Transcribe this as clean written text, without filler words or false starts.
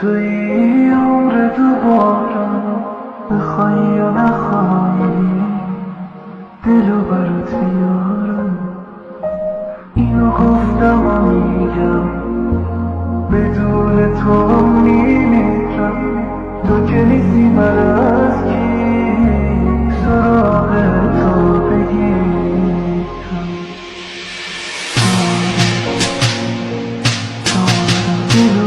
توی عمر دوباره بخوای یا نخوای دلو برات بیارم. اینو گفتم و میگم بدون تو میمیرم. تو که نیستی من از کی سراغ تو بگیرم. دارم